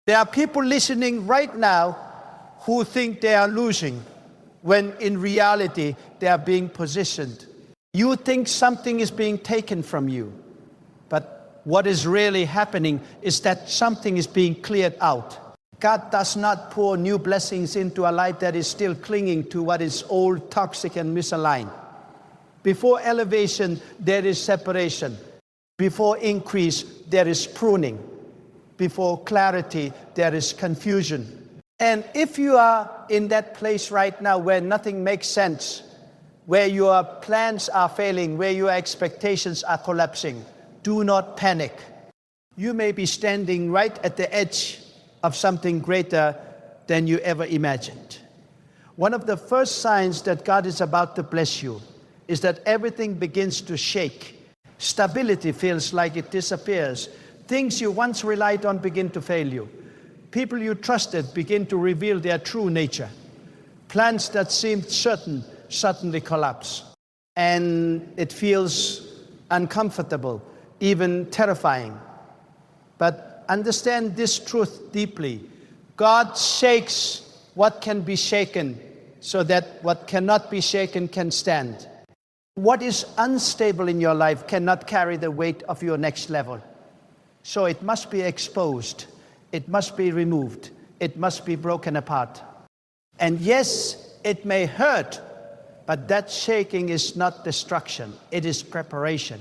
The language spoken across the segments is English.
There are people listening right now who think they are losing, when in reality they are being positioned. You think something is being taken from you, but what is really happening is that something is being cleared out. God does not pour new blessings into a life that is still clinging to what is old, toxic, and misaligned. Before elevation, there is separation. Before increase, there is pruning. Before clarity, there is confusion. And if you are in that place right now where nothing makes sense, where your plans are failing, where your expectations are collapsing, do not panic. You may be standing right at the edge of something greater than you ever imagined. One of the first signs that God is about to bless you is that everything begins to shake. Stability feels like it disappears. Things you once relied on begin to fail you. People you trusted begin to reveal their true nature. Plans that seemed certain suddenly collapse. And it feels uncomfortable, even terrifying. But understand this truth deeply. God shakes what can be shaken so that what cannot be shaken can stand. What is unstable in your life cannot carry the weight of your next level. So it must be exposed. It must be removed. It must be broken apart. And yes, it may hurt, but that shaking is not destruction. It is preparation.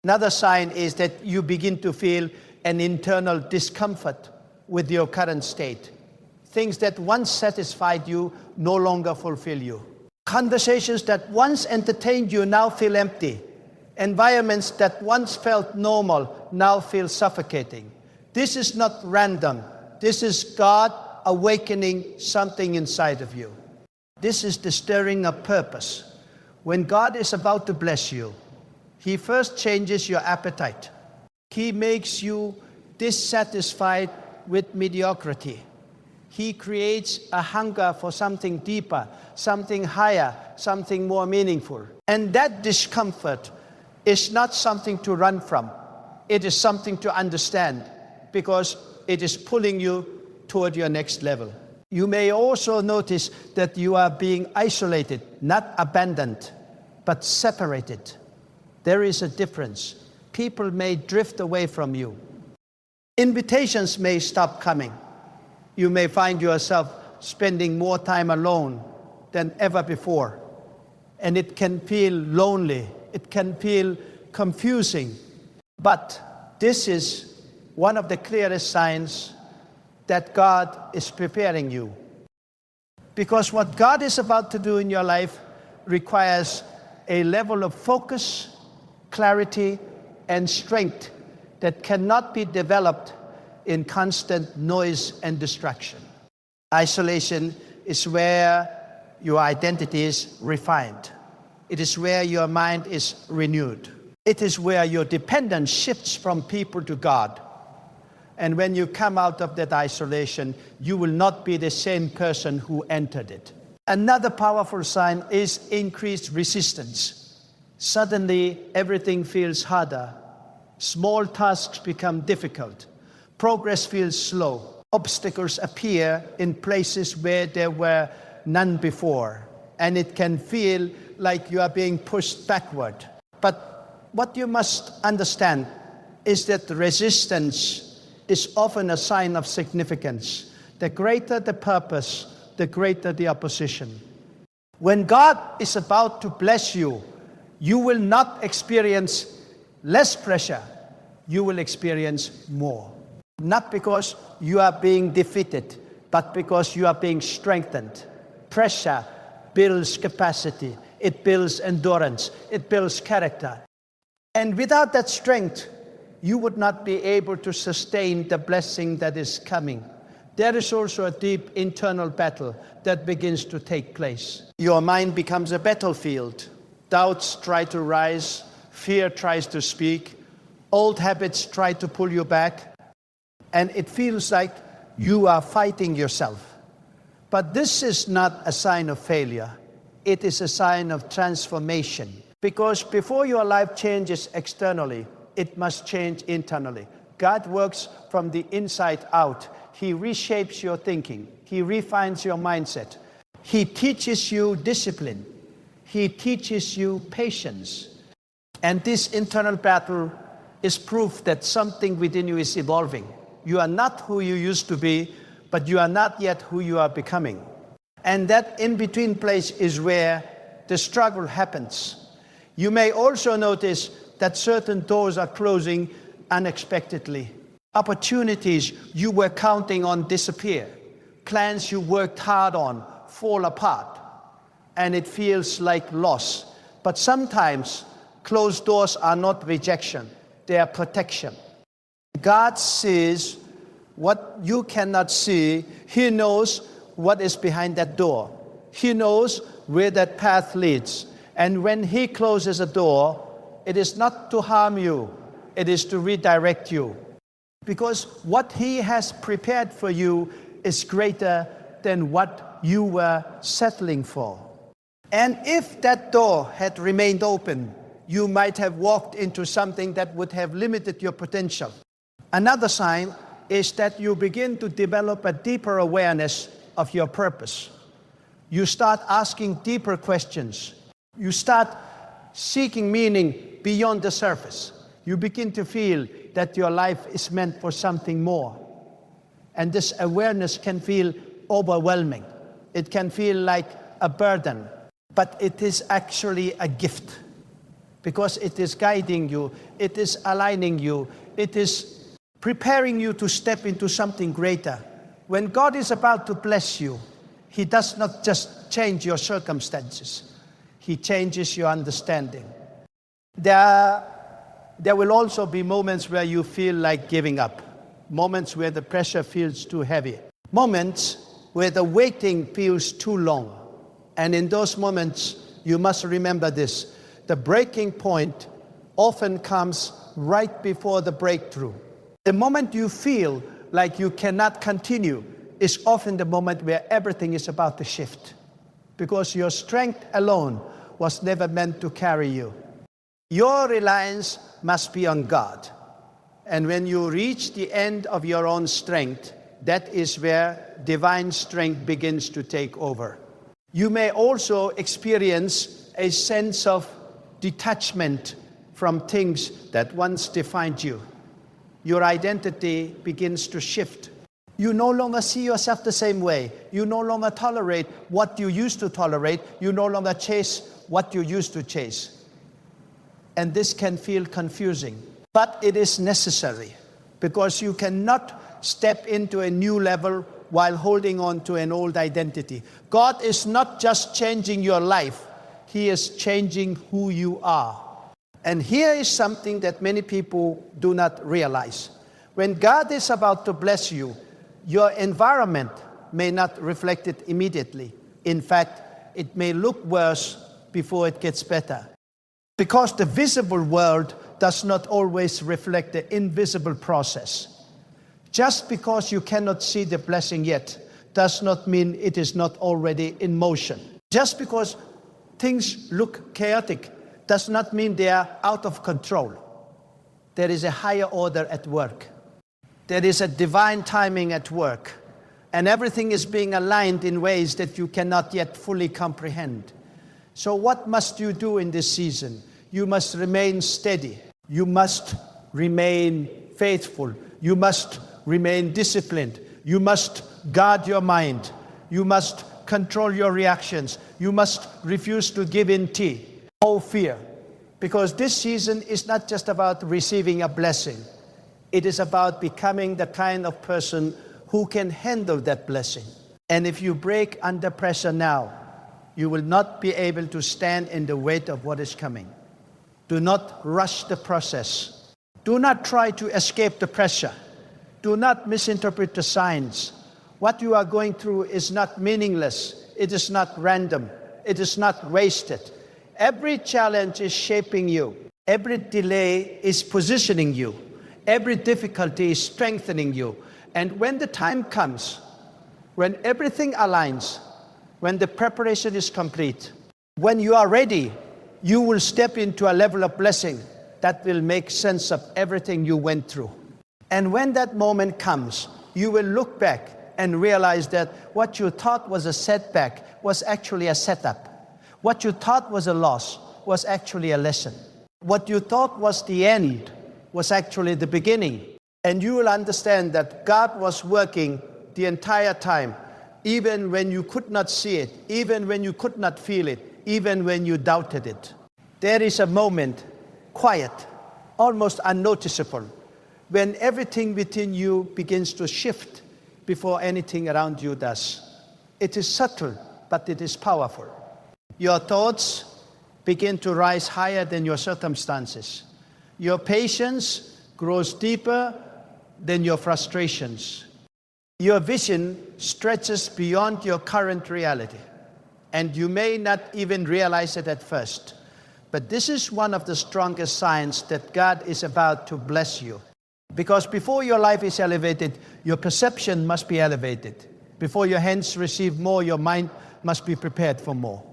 Another sign is that you begin to feel an internal discomfort with your current state. Things that once satisfied you no longer fulfill you. Conversations that once entertained you now feel empty. Environments that once felt normal now feel suffocating. This is not random. This is God awakening something inside of you. This is the stirring of purpose. When God is about to bless you, He first changes your appetite. He makes you dissatisfied with mediocrity. He creates a hunger for something deeper, something higher, something more meaningful. And that discomfort is not something to run from. It is something to understand, because it is pulling you toward your next level. You may also notice that you are being isolated, not abandoned, but separated. There is a difference. People may drift away from you. Invitations may stop coming. You may find yourself spending more time alone than ever before. And it can feel lonely. It can feel confusing. But this is one of the clearest signs that God is preparing you. Because what God is about to do in your life requires a level of focus, clarity, and strength that cannot be developed in constant noise and distraction. Isolation is where your identity is refined. It is where your mind is renewed. It is where your dependence shifts from people to God. And when you come out of that isolation, you will not be the same person who entered it. Another powerful sign is increased resistance. Suddenly, everything feels harder. Small tasks become difficult. Progress feels slow. Obstacles appear in places where there were none before. And it can feel like you are being pushed backward. But what you must understand is that resistance is often a sign of significance. The greater the purpose, the greater the opposition. When God is about to bless you, you will not experience less pressure. You will experience more. Not because you are being defeated, but because you are being strengthened. Pressure builds capacity. It builds endurance. It builds character. And without that strength, you would not be able to sustain the blessing that is coming. There is also a deep internal battle that begins to take place. Your mind becomes a battlefield. Doubts try to rise. Fear tries to speak. Old habits try to pull you back. And it feels like you are fighting yourself. But this is not a sign of failure. It is a sign of transformation. Because before your life changes externally, it must change internally. God works from the inside out. He reshapes your thinking. He refines your mindset. He teaches you discipline. He teaches you patience. And this internal battle is proof that something within you is evolving. You are not who you used to be, but you are not yet who you are becoming. And that in-between place is where the struggle happens. You may also notice that certain doors are closing unexpectedly. Opportunities you were counting on disappear. Plans you worked hard on fall apart. And it feels like loss. But sometimes closed doors are not rejection, they are protection. God sees what you cannot see. He knows what is behind that door. He knows where that path leads. And when He closes a door, it is not to harm you, it is to redirect you. Because what He has prepared for you is greater than what you were settling for. And if that door had remained open, you might have walked into something that would have limited your potential. Another sign is that you begin to develop a deeper awareness of your purpose. You start asking deeper questions. You start seeking meaning beyond the surface. You begin to feel that your life is meant for something more. And this awareness can feel overwhelming. It can feel like a burden, but it is actually a gift because it is guiding you, it is aligning you, it is preparing you to step into something greater. When God is about to bless you, He does not just change your circumstances, He changes your understanding. There will also be moments where you feel like giving up, moments where the pressure feels too heavy, moments where the waiting feels too long. And in those moments, you must remember this: the breaking point often comes right before the breakthrough. The moment you feel like you cannot continue is often the moment where everything is about to shift, because your strength alone was never meant to carry you. Your reliance must be on God. And when you reach the end of your own strength, that is where divine strength begins to take over. You may also experience a sense of detachment from things that once defined you. Your identity begins to shift. You no longer see yourself the same way. You no longer tolerate what you used to tolerate. You no longer chase what you used to chase. And this can feel confusing, but it is necessary, because you cannot step into a new level while holding on to an old identity. God is not just changing your life, He is changing who you are. And here is something that many people do not realize. When God is about to bless you, your environment may not reflect it immediately. In fact, it may look worse before it gets better. Because the visible world does not always reflect the invisible process. Just because you cannot see the blessing yet does not mean it is not already in motion. Just because things look chaotic does not mean they are out of control. There is a higher order at work. There is a divine timing at work. And everything is being aligned in ways that you cannot yet fully comprehend. So what must you do in this season? You must remain steady. You must remain faithful. You must remain disciplined. You must guard your mind. You must control your reactions. You must refuse to give in to no fear. Because this season is not just about receiving a blessing. It is about becoming the kind of person who can handle that blessing. And if you break under pressure now, you will not be able to stand in the weight of what is coming. Do not rush the process. Do not try to escape the pressure. Do not misinterpret the signs. What you are going through is not meaningless. It is not random. It is not wasted. Every challenge is shaping you. Every delay is positioning you. Every difficulty is strengthening you. And when the time comes, when everything aligns, when the preparation is complete, when you are ready, you will step into a level of blessing that will make sense of everything you went through. And when that moment comes, you will look back and realize that what you thought was a setback was actually a setup. What you thought was a loss was actually a lesson. What you thought was the end was actually the beginning. And you will understand that God was working the entire time, even when you could not see it, even when you could not feel it, even when you doubted it. There is a moment, quiet, almost unnoticeable, when everything within you begins to shift before anything around you does. It is subtle, but it is powerful. Your thoughts begin to rise higher than your circumstances. Your patience grows deeper than your frustrations. Your vision stretches beyond your current reality, and you may not even realize it at first. But this is one of the strongest signs that God is about to bless you. Because before your life is elevated, your perception must be elevated. Before your hands receive more, your mind must be prepared for more.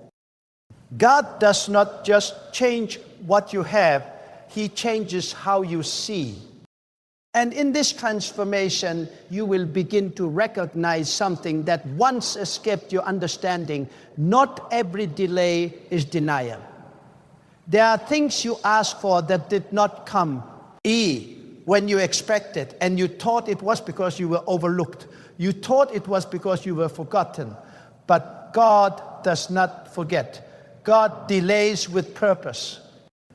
God does not just change what you have, He changes how you see. And in this transformation, you will begin to recognize something that once escaped your understanding. Not every delay is denial. There are things you asked for that did not come when you expected, and you thought it was because you were overlooked. You thought it was because you were forgotten. But God does not forget. God delays with purpose.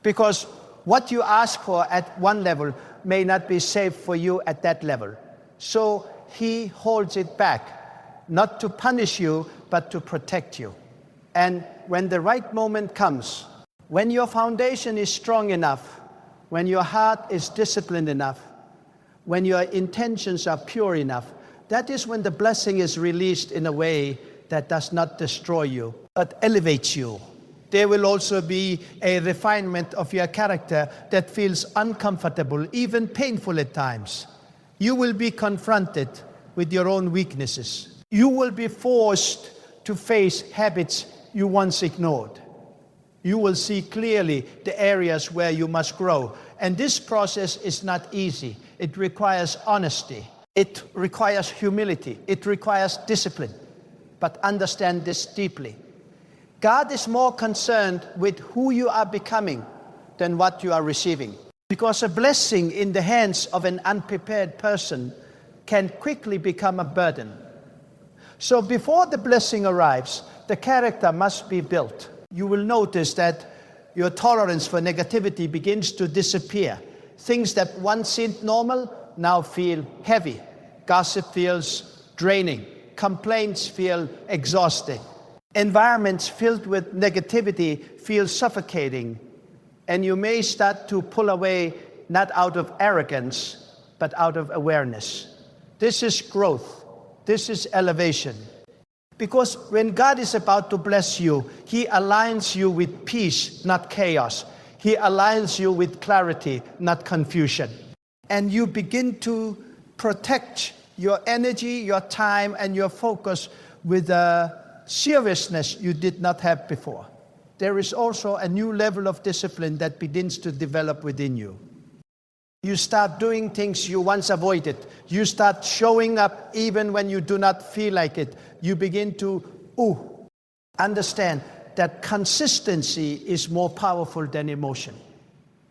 Because what you ask for at one level may not be safe for you at that level. So He holds it back, not to punish you, but to protect you. And when the right moment comes, when your foundation is strong enough, when your heart is disciplined enough, when your intentions are pure enough, that is when the blessing is released in a way that does not destroy you, but elevates you. There will also be a refinement of your character that feels uncomfortable, even painful at times. You will be confronted with your own weaknesses. You will be forced to face habits you once ignored. You will see clearly the areas where you must grow. And this process is not easy. It requires honesty. It requires humility. It requires discipline. But understand this deeply. God is more concerned with who you are becoming than what you are receiving. Because a blessing in the hands of an unprepared person can quickly become a burden. So before the blessing arrives, the character must be built. You will notice that your tolerance for negativity begins to disappear. Things that once seemed normal now feel heavy. Gossip feels draining. Complaints feel exhausting. Environments filled with negativity feel suffocating, and you may start to pull away not out of arrogance, but out of awareness. This is growth. This is elevation. Because when God is about to bless you, He aligns you with peace, not chaos. He aligns you with clarity, not confusion. And you begin to protect your energy, your time, and your focus with a seriousness you did not have before. There is also a new level of discipline that begins to develop within you. You start doing things you once avoided. You start showing up even when you do not feel like it. You begin to understand that consistency is more powerful than emotion.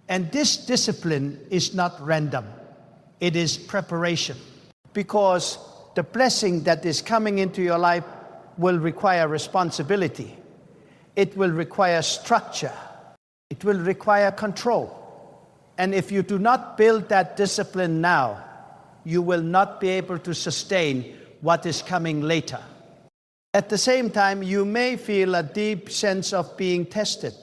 And this discipline is not random. It is preparation. Because the blessing that is coming into your life will require responsibility. It will require structure. It will require control. And if you do not build that discipline now, you will not be able to sustain what is coming later. At the same time, you may feel a deep sense of being tested.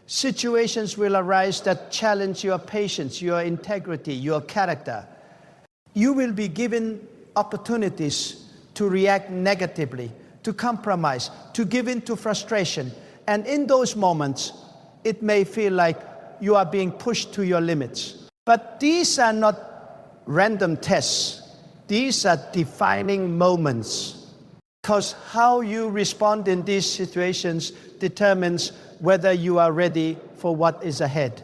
Situations will arise that challenge your patience, your integrity, your character. You will be given opportunities to react negatively, to compromise, to give in to frustration. And in those moments, it may feel like you are being pushed to your limits. But these are not random tests. These are defining moments. Because how you respond in these situations determines whether you are ready for what is ahead.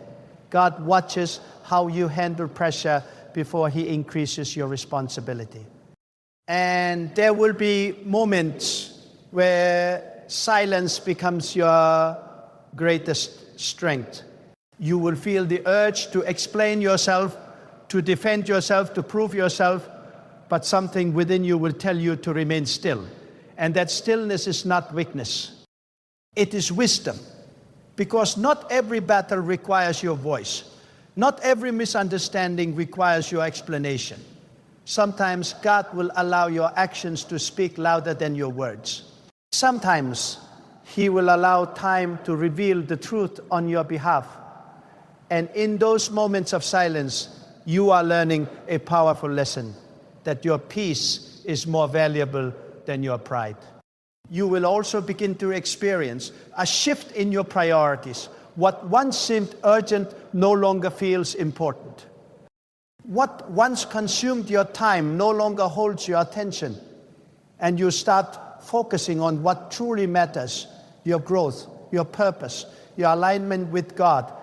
God watches how you handle pressure before He increases your responsibility. And there will be moments where silence becomes your greatest strength. You will feel the urge to explain yourself, to defend yourself, to prove yourself, but something within you will tell you to remain still. And that stillness is not weakness. It is wisdom. Because not every battle requires your voice. Not every misunderstanding requires your explanation. Sometimes God will allow your actions to speak louder than your words. Sometimes He will allow time to reveal the truth on your behalf. And in those moments of silence, you are learning a powerful lesson, that your peace is more valuable than your pride. You will also begin to experience a shift in your priorities. What once seemed urgent no longer feels important. What once consumed your time no longer holds your attention. And you start focusing on what truly matters, your growth, your purpose, your alignment with God.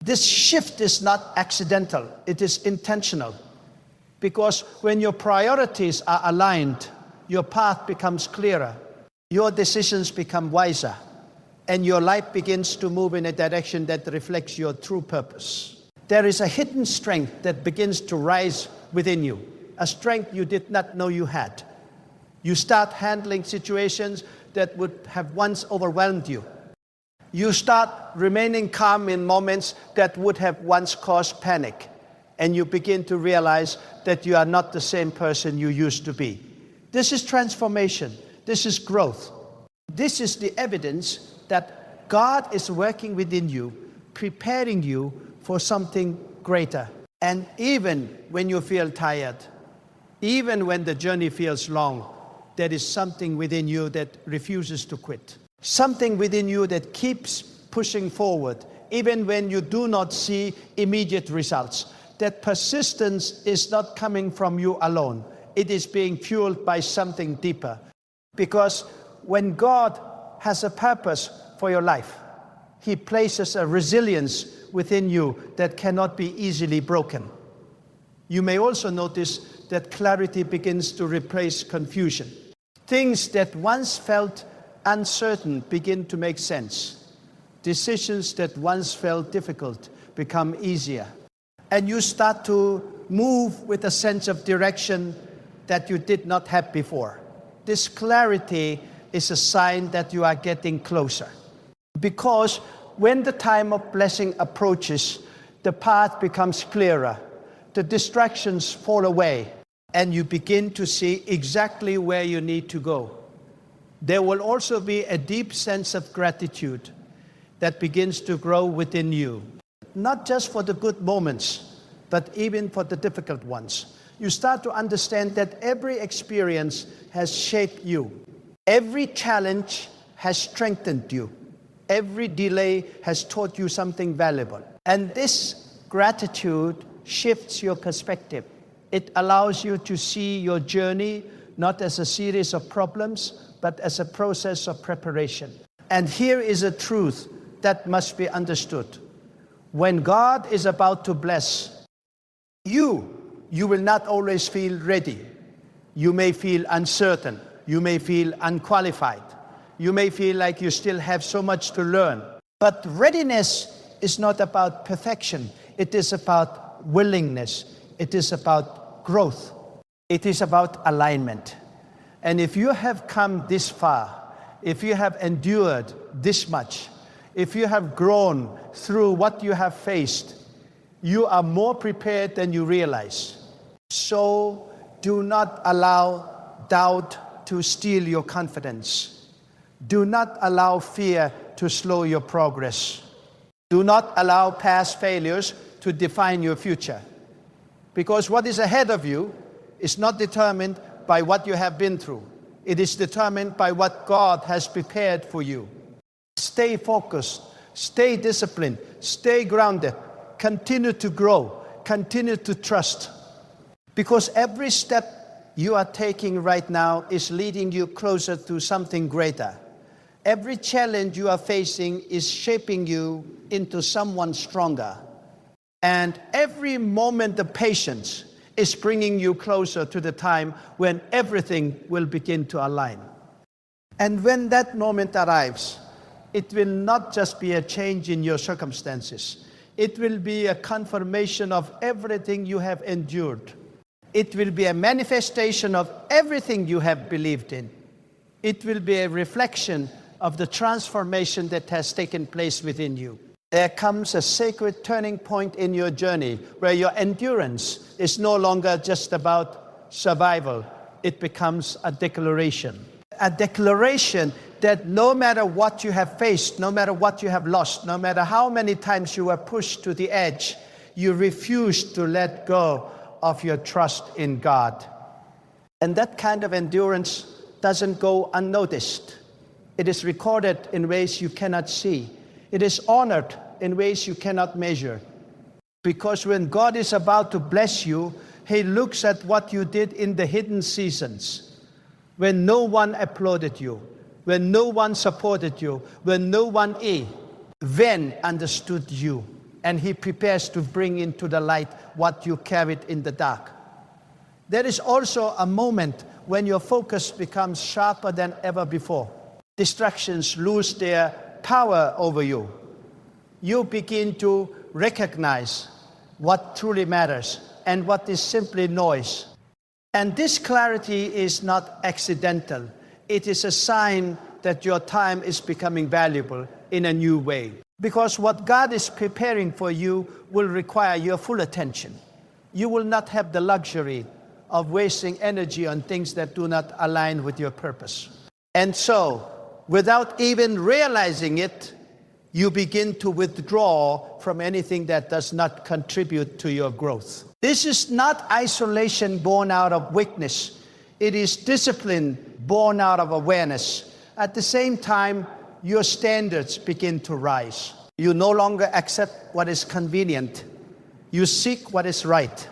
This shift is not accidental, it is intentional. Because when your priorities are aligned, your path becomes clearer, your decisions become wiser, and your life begins to move in a direction that reflects your true purpose. There is a hidden strength that begins to rise within you, a strength you did not know you had. You start handling situations that would have once overwhelmed you. You start remaining calm in moments that would have once caused panic. And you begin to realize that you are not the same person you used to be. This is transformation. This is growth. This is the evidence that God is working within you, preparing you for something greater. And even when you feel tired, even when the journey feels long, there is something within you that refuses to quit. Something within you that keeps pushing forward, even when you do not see immediate results. That persistence is not coming from you alone. It is being fueled by something deeper. Because when God has a purpose for your life, He places a resilience within you that cannot be easily broken. You may also notice that clarity begins to replace confusion. Things that once felt uncertain begin to make sense. Decisions that once felt difficult become easier. And you start to move with a sense of direction that you did not have before. This clarity is a sign that you are getting closer. Because when the time of blessing approaches, the path becomes clearer, the distractions fall away, and you begin to see exactly where you need to go. There will also be a deep sense of gratitude that begins to grow within you. Not just for the good moments, but even for the difficult ones. You start to understand that every experience has shaped you. Every challenge has strengthened you. Every delay has taught you something valuable. And this gratitude shifts your perspective. It allows you to see your journey not as a series of problems, but as a process of preparation. And here is a truth that must be understood. When God is about to bless you will not always feel ready. You may feel uncertain. You may feel unqualified. You may feel like you still have so much to learn. But readiness is not about perfection. It is about willingness. It is about growth. It is about alignment. And if you have come this far, if you have endured this much, if you have grown through what you have faced, you are more prepared than you realize. So do not allow doubt to steal your confidence. Do not allow fear to slow your progress. Do not allow past failures to define your future. Because what is ahead of you is not determined by what you have been through. It is determined by what God has prepared for you. Stay focused, stay disciplined, stay grounded, continue to grow, continue to trust. Because every step you are taking right now is leading you closer to something greater. Every challenge you are facing is shaping you into someone stronger. And every moment of patience, is bringing you closer to the time when everything will begin to align. And when that moment arrives, it will not just be a change in your circumstances. It will be a confirmation of everything you have endured. It will be a manifestation of everything you have believed in. It will be a reflection of the transformation that has taken place within you. There comes a sacred turning point in your journey where your endurance is no longer just about survival. It becomes a declaration. A declaration that no matter what you have faced, no matter what you have lost, no matter how many times you were pushed to the edge, you refuse to let go of your trust in God. And that kind of endurance doesn't go unnoticed. It is recorded in ways you cannot see. It is honored in ways you cannot measure. Because when God is about to bless you, He looks at what you did in the hidden seasons, when no one applauded you, when no one supported you, when no one then understood you. And He prepares to bring into the light what you carried in the dark. There is also a moment when your focus becomes sharper than ever before. Distractions lose their power over you. You begin to recognize what truly matters and what is simply noise. And this clarity is not accidental. It is a sign that your time is becoming valuable in a new way. Because what God is preparing for you will require your full attention. You will not have the luxury of wasting energy on things that do not align with your purpose. And so, without even realizing it, you begin to withdraw from anything that does not contribute to your growth. This is not isolation born out of weakness. It is discipline born out of awareness. At the same time, your standards begin to rise. You no longer accept what is convenient. You seek what is right.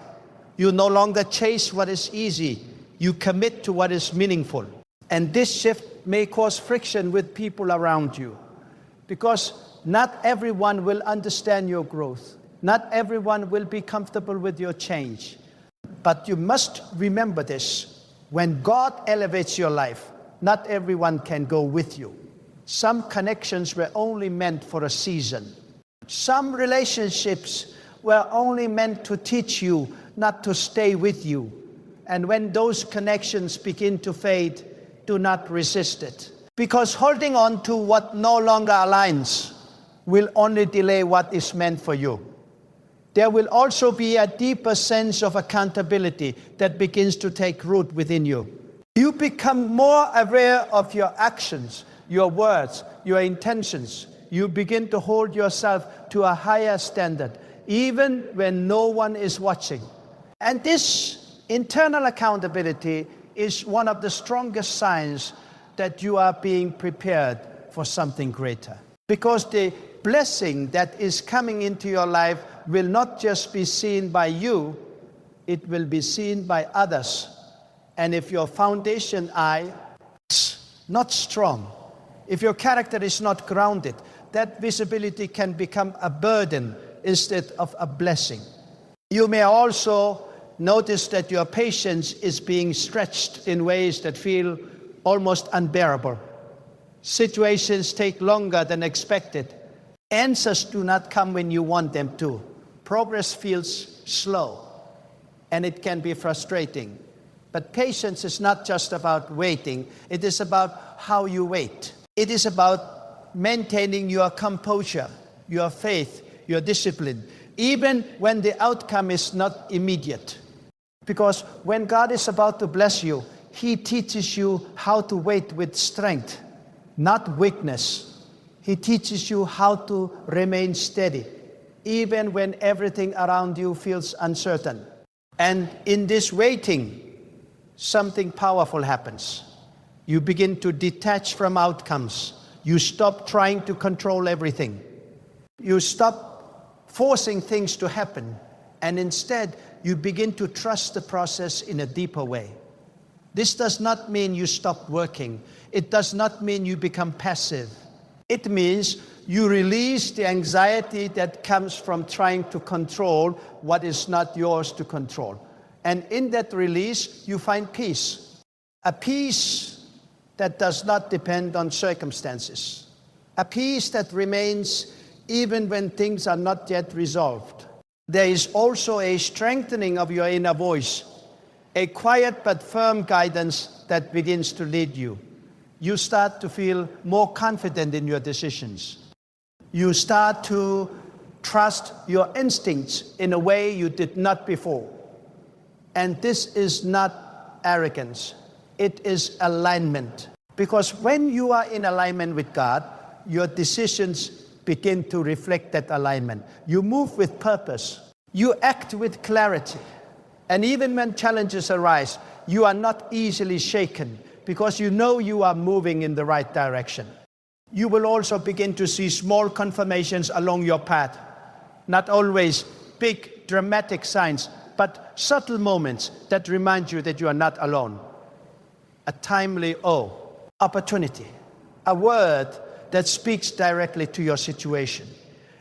You no longer chase what is easy. You commit to what is meaningful. And this shift may cause friction with people around you, because not everyone will understand your growth. Not everyone will be comfortable with your change. But you must remember this. When God elevates your life, not everyone can go with you. Some connections were only meant for a season. Some relationships were only meant to teach you, not to stay with you. And when those connections begin to fade, do not resist it. Because holding on to what no longer aligns will only delay what is meant for you. There will also be a deeper sense of accountability that begins to take root within you. You become more aware of your actions, your words, your intentions. You begin to hold yourself to a higher standard, even when no one is watching. And this internal accountability is one of the strongest signs that you are being prepared for something greater. Because the blessing that is coming into your life will not just be seen by you, it will be seen by others. And if your foundation is not strong, if your character is not grounded, that visibility can become a burden instead of a blessing. You may also notice that your patience is being stretched in ways that feel almost unbearable. Situations take longer than expected. Answers do not come when you want them to. Progress feels slow, and it can be frustrating. But patience is not just about waiting. It is about how you wait. It is about maintaining your composure, your faith, your discipline, even when the outcome is not immediate. Because when God is about to bless you, He teaches you how to wait with strength, not weakness. He teaches you how to remain steady, even when everything around you feels uncertain. And in this waiting, something powerful happens. You begin to detach from outcomes. You stop trying to control everything. You stop forcing things to happen. And instead, you begin to trust the process in a deeper way. This does not mean you stop working. It does not mean you become passive. It means you release the anxiety that comes from trying to control what is not yours to control. And in that release, you find peace. A peace that does not depend on circumstances. A peace that remains even when things are not yet resolved. There is also a strengthening of your inner voice, a quiet but firm guidance that begins to lead you. You start to feel more confident in your decisions. You start to trust your instincts in a way you did not before. And this is not arrogance, it is alignment. Because when you are in alignment with God, your decisions begin to reflect that alignment. You move with purpose. You act with clarity. And even when challenges arise, you are not easily shaken because you know you are moving in the right direction. You will also begin to see small confirmations along your path. Not always big, dramatic signs, but subtle moments that remind you that you are not alone. A timely opportunity, a word that speaks directly to your situation,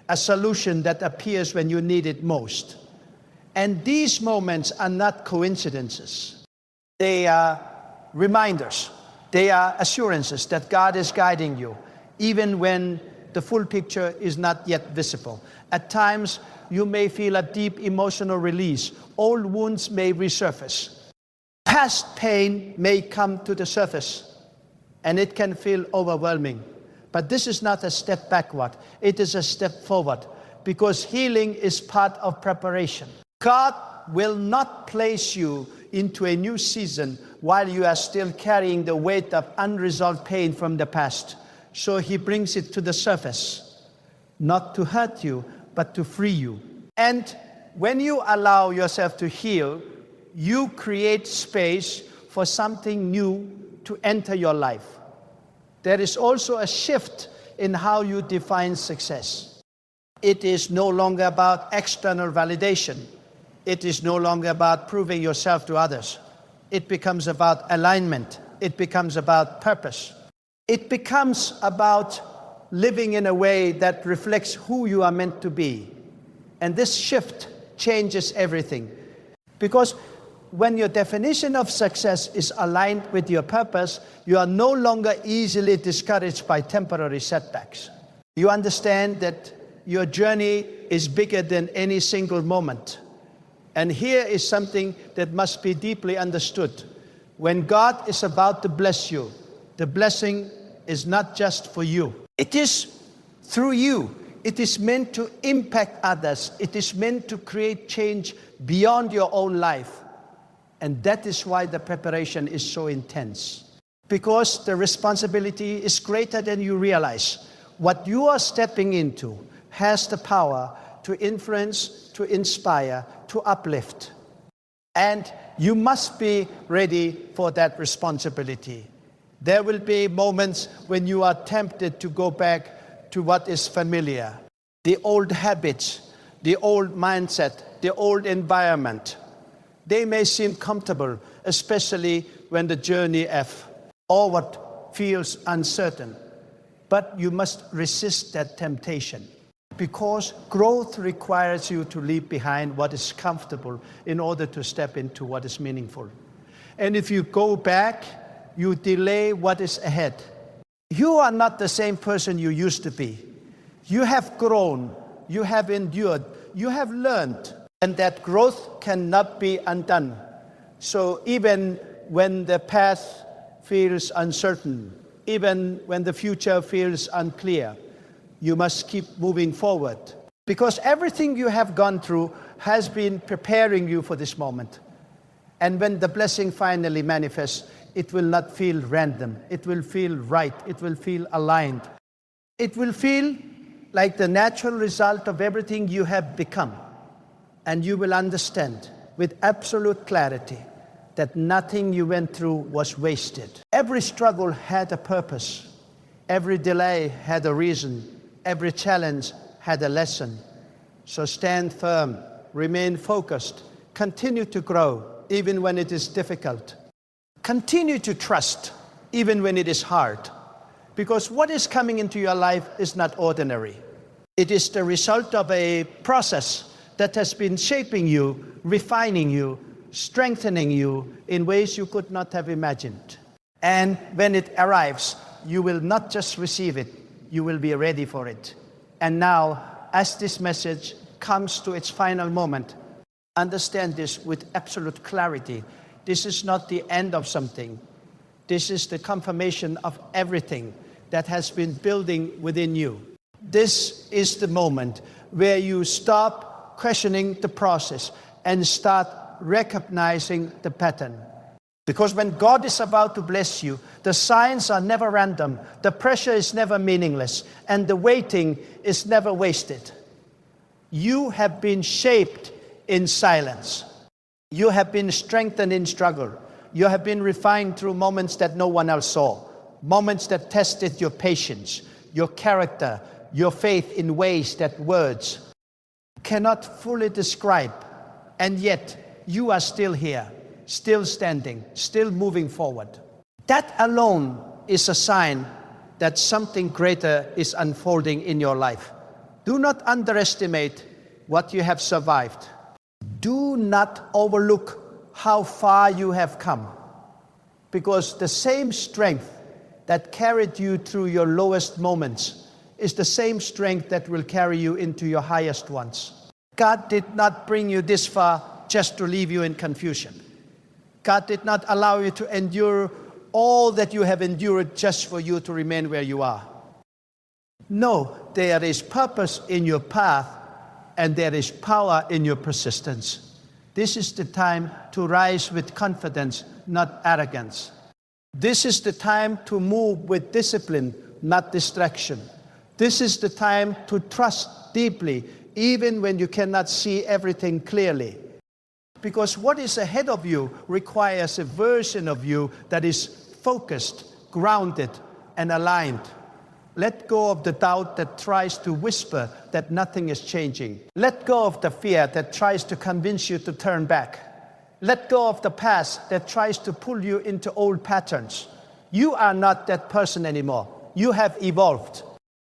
a solution that appears when you need it most. And these moments are not coincidences. They are reminders. They are assurances that God is guiding you, even when the full picture is not yet visible. At times, you may feel a deep emotional release. Old wounds may resurface. Past pain may come to the surface, and it can feel overwhelming. But this is not a step backward. It is a step forward, because healing is part of preparation. God will not place you into a new season while you are still carrying the weight of unresolved pain from the past. So He brings it to the surface, not to hurt you, but to free you. And when you allow yourself to heal, you create space for something new to enter your life. There is also a shift in how you define success. It is no longer about external validation. It is no longer about proving yourself to others. It becomes about alignment. It becomes about purpose. It becomes about living in a way that reflects who you are meant to be. And this shift changes everything. Because when your definition of success is aligned with your purpose, you are no longer easily discouraged by temporary setbacks. You understand that your journey is bigger than any single moment. And here is something that must be deeply understood. When God is about to bless you, the blessing is not just for you. It is through you. It is meant to impact others. It is meant to create change beyond your own life. And that is why the preparation is so intense. Because the responsibility is greater than you realize. What you are stepping into has the power to influence, to inspire, to uplift. And you must be ready for that responsibility. There will be moments when you are tempted to go back to what is familiar. The old habits, the old mindset, the old environment. They may seem comfortable, especially when the journey or what feels uncertain. But you must resist that temptation, because growth requires you to leave behind what is comfortable in order to step into what is meaningful. And if you go back, you delay what is ahead. You are not the same person you used to be. You have grown, you have endured, you have learned. And that growth cannot be undone. So even when the path feels uncertain, even when the future feels unclear, you must keep moving forward. Because everything you have gone through has been preparing you for this moment. And when the blessing finally manifests, it will not feel random. It will feel right. It will feel aligned. It will feel like the natural result of everything you have become. And you will understand with absolute clarity that nothing you went through was wasted. Every struggle had a purpose. Every delay had a reason. Every challenge had a lesson. So stand firm, remain focused, continue to grow even when it is difficult. Continue to trust even when it is hard. Because what is coming into your life is not ordinary. It is the result of a process that has been shaping you, refining you, strengthening you in ways you could not have imagined. And when it arrives, you will not just receive it, you will be ready for it. And now, as this message comes to its final moment, understand this with absolute clarity. This is not the end of something. This is the confirmation of everything that has been building within you. This is the moment where you stop questioning the process and start recognizing the pattern. Because when God is about to bless you, the signs are never random, the pressure is never meaningless, and the waiting is never wasted. You have been shaped in silence. You have been strengthened in struggle. You have been refined through moments that no one else saw, moments that tested your patience, your character, your faith in ways that words cannot fully describe. And yet, you are still here, still standing, still moving forward. That alone is a sign that something greater is unfolding in your life. Do not underestimate what you have survived. Do not overlook how far you have come, because the same strength that carried you through your lowest moments is the same strength that will carry you into your highest ones. God did not bring you this far just to leave you in confusion. God did not allow you to endure all that you have endured just for you to remain where you are. No, there is purpose in your path and there is power in your persistence. This is the time to rise with confidence, not arrogance. This is the time to move with discipline, not distraction. This is the time to trust deeply, even when you cannot see everything clearly. Because what is ahead of you requires a version of you that is focused, grounded, and aligned. Let go of the doubt that tries to whisper that nothing is changing. Let go of the fear that tries to convince you to turn back. Let go of the past that tries to pull you into old patterns. You are not that person anymore. You have evolved.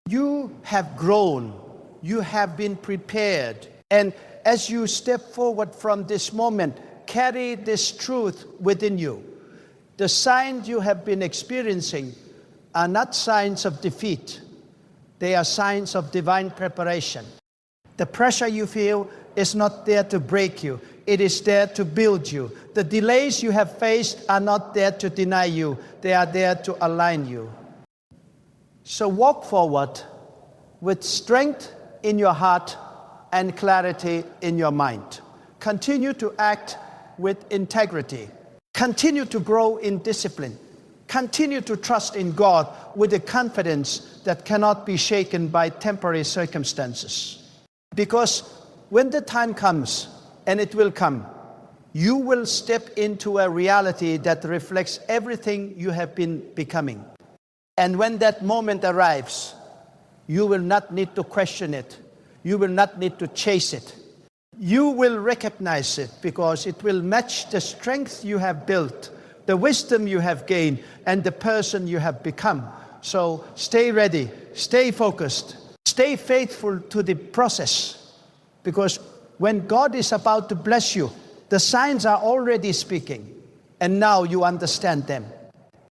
You have grown. You have been prepared. And as you step forward from this moment, carry this truth within you. The signs you have been experiencing are not signs of defeat. They are signs of divine preparation. The pressure you feel is not there to break you. It is there to build you. The delays you have faced are not there to deny you. They are there to align you. So walk forward with strength in your heart and clarity in your mind. Continue to act with integrity. Continue to grow in discipline. Continue to trust in God with a confidence that cannot be shaken by temporary circumstances. Because when the time comes, and it will come, you will step into a reality that reflects everything you have been becoming. And when that moment arrives, you will not need to question it. You will not need to chase it. You will recognize it because it will match the strength you have built, the wisdom you have gained, and the person you have become. So stay ready, stay focused, stay faithful to the process. Because when God is about to bless you, the signs are already speaking, and now you understand them.